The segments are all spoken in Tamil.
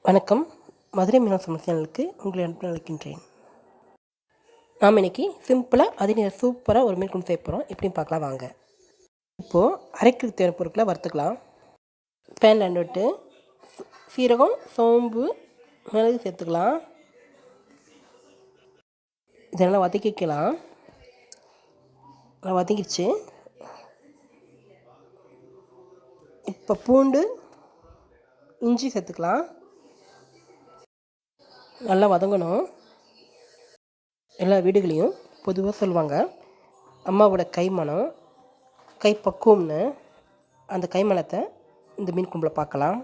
வணக்கம். மதுரை மீனவ சேனலுக்கு உங்களை அனுப்பி அழைக்கின்றேன். நாம் இன்றைக்கி சிம்பிளாக அதே சூப்பராக ஒரு மீன் குழம்பு செய்ய போகிறோம். எப்படின்னு பார்க்கலாம் வாங்க. இப்போது அரைக்கிறதுக்கு தேவையான பொருட்களை வறுத்துக்கலாம். பேன் விட்டு சீரகம், சோம்பு, மிளகு சேர்த்துக்கலாம். இதெல்லாம் வதக்கிக்கலாம். வதங்கிடுச்சு. இப்போ பூண்டு, இஞ்சி சேர்த்துக்கலாம். நல்லா வதங்கணும். எல்லா வீடுகளையும் பொதுவாக சொல்லுவாங்க, அம்மாவோட கைமணம் கை பக்குவம்னு. அந்த கைமணத்தை இந்த மீன் குழம்புல பார்க்கலாம்.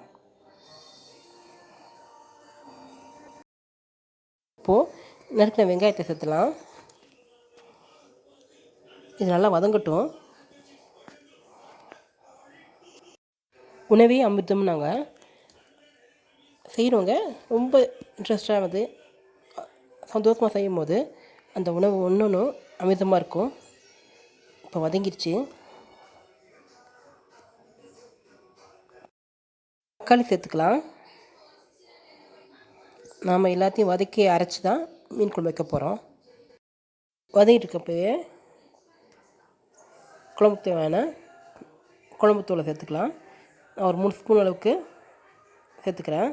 இப்போது நறுக்கின வெங்காயத்தை சேர்த்துலாம். இது நல்லா வதங்கட்டும். உணவே அமிர்தம் நாங்கள் செய்கிறவங்க ரொம்ப இன்ட்ரெஸ்டானது, சந்தோஷமாக செய்யும் போது அந்த உணவு ஒன்று அமிர்தமாக இருக்கும். இப்போ வதங்கிடுச்சு. தக்காளி சேர்த்துக்கலாம். நாம் எல்லாத்தையும் வதக்கி அரைச்சி தான் மீன் குழம்பு வைக்க போகிறோம். வதங்கிட்டு இருக்கப்பவே குழம்பு தேவையான குழம்பு தூளை சேர்த்துக்கலாம். நான் ஒரு 3 ஸ்பூன் அளவுக்கு சேர்த்துக்கிறேன்.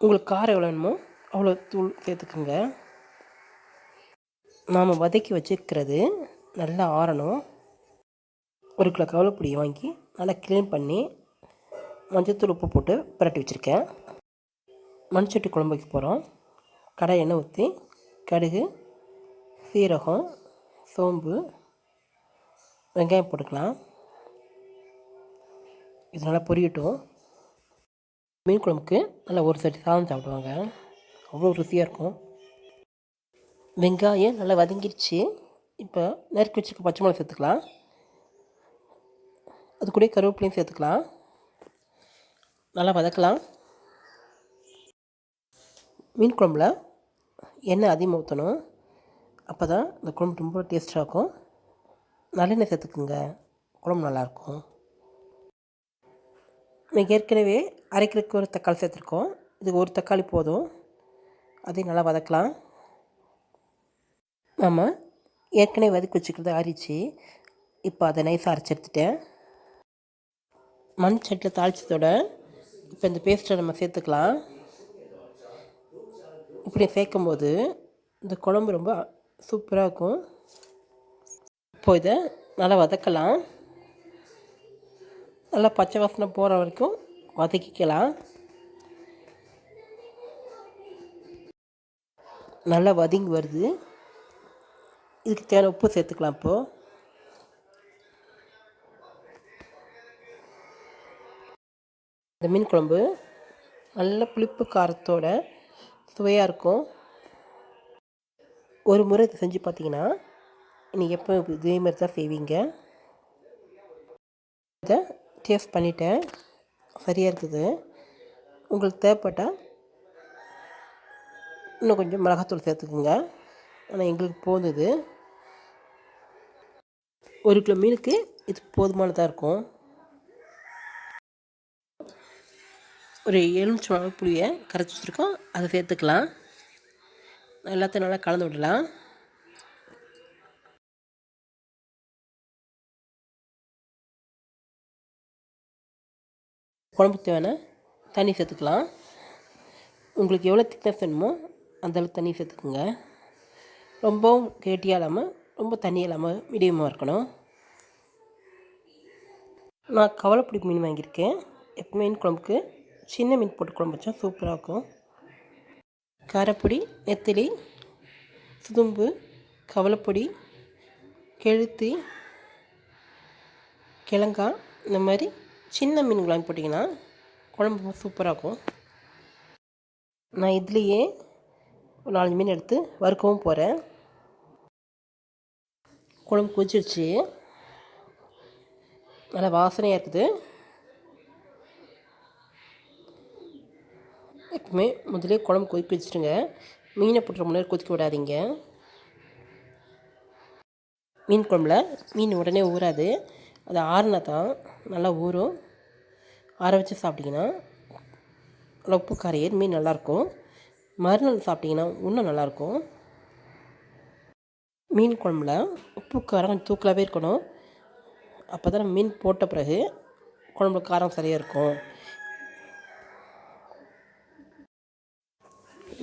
உங்களுக்கு காரம் எவ்வளோ வேணுமோ அவ்வளோ தூள் சேர்த்துக்குங்க. நாம் வதக்கி வச்சுருக்கிறது நல்லா ஆறணும். 1 கிலோ கவலைப்பொடியை வாங்கி நல்லா க்ளீன் பண்ணி மஞ்சள்தூள் உப்பு போட்டு பிரட்டி வச்சுருக்கேன். மண்சட்டி குழம்பு வைக்க போகிறோம். கடை எண்ணெய் ஊற்றி கடுகு, சீரகம், சோம்பு, வெங்காயம் போட்டுக்கலாம். இது நல்லா பொரியட்டும். மீன் குழம்புக்கு நல்லா ஒரு சட்டி சாதம் சாப்பிடுவாங்க, அவ்வளோ ருசியாக இருக்கும். வெங்காயம் நல்லா வதங்கிடுச்சு. இப்போ நறுக்கி வச்சுருக்க பச்சை மிளகா சேர்த்துக்கலாம். அது கூட கருவேப்பிலையும் சேர்த்துக்கலாம். நல்லா வதக்கலாம். மீன் குழம்புல எண்ணெய் அதிகமாக ஊற்றணும். அப்போ தான் இந்த குழம்பு ரொம்ப டேஸ்ட்டாக இருக்கும். நல்லெண்ணெய் சேர்த்துக்குங்க, குழம்பு நல்லாயிருக்கும். நீங்கள் ஏற்கனவே அரைக்கிறதுக்கு ஒரு தக்காளி சேர்த்துருக்கோம். இதுக்கு ஒரு தக்காளி போதும். அதையும் நல்லா வதக்கலாம். நம்ம ஏற்கனவே வதக்கி வச்சுக்கிறது ஆறிச்சு. இப்போ அதை நைஸாக அரைச்சி எடுத்துட்டேன். மண் சட்டியில் தாளித்ததோட இப்போ இந்த பேஸ்ட்டை நம்ம சேர்த்துக்கலாம். இப்படி சேர்க்கும்போது இந்த குழம்பு ரொம்ப சூப்பராக இருக்கும். இப்போது இதை நல்லா வதக்கலாம். நல்லா பச்சை வாசனை போகிற வரைக்கும் வதக்கிக்கலாம். நல்லா வதங்கி வருது. இதுக்கு தேவையான உப்பு சேர்த்துக்கலாம். இப்போது இந்த மீன் குழம்பு நல்ல புளிப்பு காரத்தோட சுவையாக இருக்கும். ஒரு முறை இதை செஞ்சு பார்த்தீங்கன்னா நீங்கள் எப்போ இதே மாதிரி தான் செய்வீங்க. இதை டேஸ்ட் பண்ணிவிட்டேன், சரியாக இருக்குது. உங்களுக்கு தேவைப்பட்டால் இன்னும் கொஞ்சம் மிளகாத்தூள் சேர்த்துக்குங்க. ஆனால் எங்களுக்கு போதுது. 1 கிலோ மீனுக்கு இது போதுமானதாக இருக்கும். ஒரு எலுமிச்சம்பழம் புளியை கரைச்சி வச்சுருக்கோம், அதை சேர்த்துக்கலாம். எல்லாத்தையும் நல்லா கலந்து விடலாம். குழம்புக்கு தேவையான தண்ணி சேர்த்துக்கலாம். உங்களுக்கு எவ்வளோ திக்னஸ் வேணுமோ அந்தளவுக்கு தண்ணி சேர்த்துக்குங்க. ரொம்பவும் கெட்டியாக இல்லாமல் ரொம்ப தண்ணி இல்லாமல் மீடியமாக இருக்கணும். நான் கவலைப்பொடி மீன் வாங்கியிருக்கேன். எப்போ மீன் குழம்புக்கு சின்ன மீன் போட்டு குழம்பு வச்சா சூப்பராக இருக்கும். காரப்பொடி, நெத்திலி, சுதும்பு, கவலைப்பொடி, கெழுத்தி, கிழங்காய், இந்த மாதிரி சின்ன மீன் வாங்கி போட்டிங்கன்னா குழம்பு சூப்பராக இருக்கும். நான் இதுலேயே ஒரு 4 மீன் எடுத்து வறுக்கவும் போகிறேன். குழம்பு கொதிச்சிருச்சு, நல்லா வாசனையாக இருக்குது. எப்பவுமே முதலே குழம்பு கொதிக்க வச்சுருங்க. மீனை போட்டு முன்னாடி கொதிக்க விடாதீங்க. மீன் குழம்புல மீன் உடனே ஊறாது, அது ஆறுனா தான் நல்லா ஊறும். ஆற வச்சு சாப்பிட்டிங்கன்னா உப்பு காரம் மீன் நல்லாயிருக்கும். மறுநாள் சாப்பிட்டிங்கன்னா இன்னும் நல்லாயிருக்கும். மீன் குழம்புல உப்பு காரம் கொஞ்சம் தூக்கலாகவே இருக்கணும். அப்போ தான் மீன் போட்ட பிறகு குழம்புல காரம் சரியாக இருக்கும்.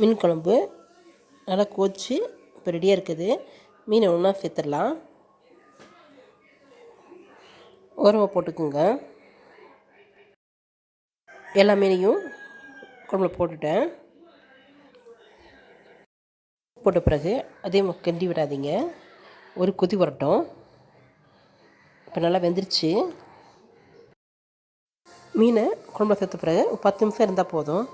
மீன் குழம்பு நல்லா கொதிச்சு இப்போ ரெடியாக இருக்குது. மீனை ஒன்றா சேர்த்துடலாம். ஓரமாக போட்டுக்குங்க. எல்லா மீனையும் குழம்புல போட்டுட்டேன். போட்ட பிறகு அதே கிண்டி விடாதீங்க. ஒரு கொதி வரட்டும். இப்போ நல்லா வெந்துருச்சு. மீனை குழம்புல சேர்த்த பிறகு 10 நிமிஷம் இருந்தால் போதும்.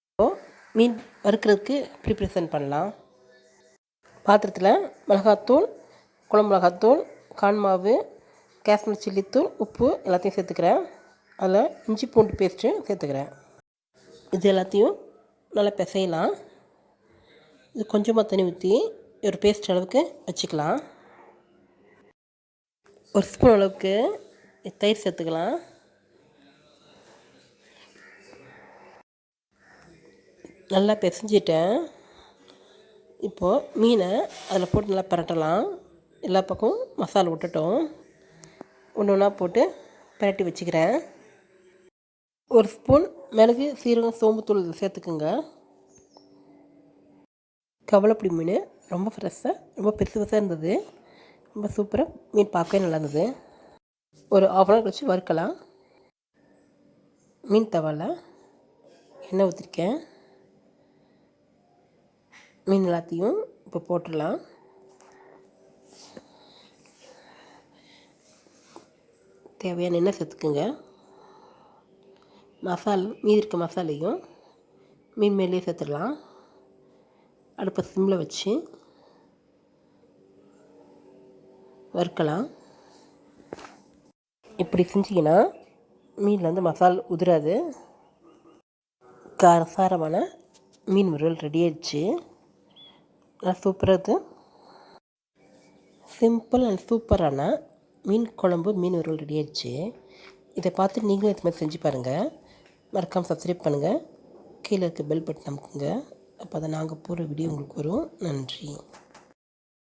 இப்போது மீன் வறுக்கிறதுக்கு ப்ரிப்ரேஷன் பண்ணலாம். பாத்திரத்தில் மிளகாத்தூள், குழம்பு மிளகாத்தூள், கான் மாவு, காஷ்மீர் சில்லித்தூள், உப்பு எல்லாத்தையும் சேர்த்துக்கிறேன். அதில் இஞ்சி பூண்டு பேஸ்ட்டு சேர்த்துக்கிறேன். இது எல்லாத்தையும் நல்லா பிசையலாம். இது கொஞ்சமாக தண்ணி ஊற்றி ஒரு பேஸ்ட் அளவுக்கு வச்சுக்கலாம். ஒரு ஸ்பூன் அளவுக்கு தயிர் சேர்த்துக்கலாம். நல்லா பிசைஞ்சிட்டேன். இப்போது மீனை அதில் போட்டு நல்லா பரட்டலாம். எல்லா பக்கமும் மசாலா விட்டுட்டோம். ஒன்று ஒன்றா போட்டு பரட்டி வச்சுக்கிறேன். ஒரு ஸ்பூன் மிளகு, சீரகம், சோம்புத்தூள் சேர்த்துக்குங்க. கவலைப்பொடி மீன் ரொம்ப ஃப்ரெஷ்ஷாக ரொம்ப பெருசு பெருசாக இருந்தது. ரொம்ப சூப்பராக மீன் பார்க்கவே நல்லா இருந்தது. ஒரு 1/2 hour கழிச்சு வறுக்கலாம். மீன் தவாவில் எண்ணெய் ஊற்றிருக்கேன். மீன் எல்லாத்தையும் இப்போ போட்டுடலாம். தேவையான எண்ணெய் சேர்த்துக்குங்க. மீதி இருக்க மசாலையும் மீன் மேலேயே சேர்த்துடலாம். அடுப்பை சிம்மில் வச்சு வறுக்கலாம். இப்படி செஞ்சிங்கன்னா மீனில் மசால் உதிராது. காரசாரமான மீன் வறுவல் ரெடி ஆயிடுச்சு. நல்லா சூப்பராக சிம்பிள் அண்ட் சூப்பரான மீன் குழம்பு, மீன் வறுவல் ரெடி ஆயிடுச்சு. இதை பார்த்து நீங்களும் இது மாதிரி செஞ்சு பாருங்கள். மறக்காமல் சப்ஸ்கிரைப் பண்ணுங்கள். கீழே இருக்க பெல் பட்டன் அமுக்குங்க. அப்போ தான் நாங்கள் போகிற வீடியோ உங்களுக்கு வரும். நன்றி.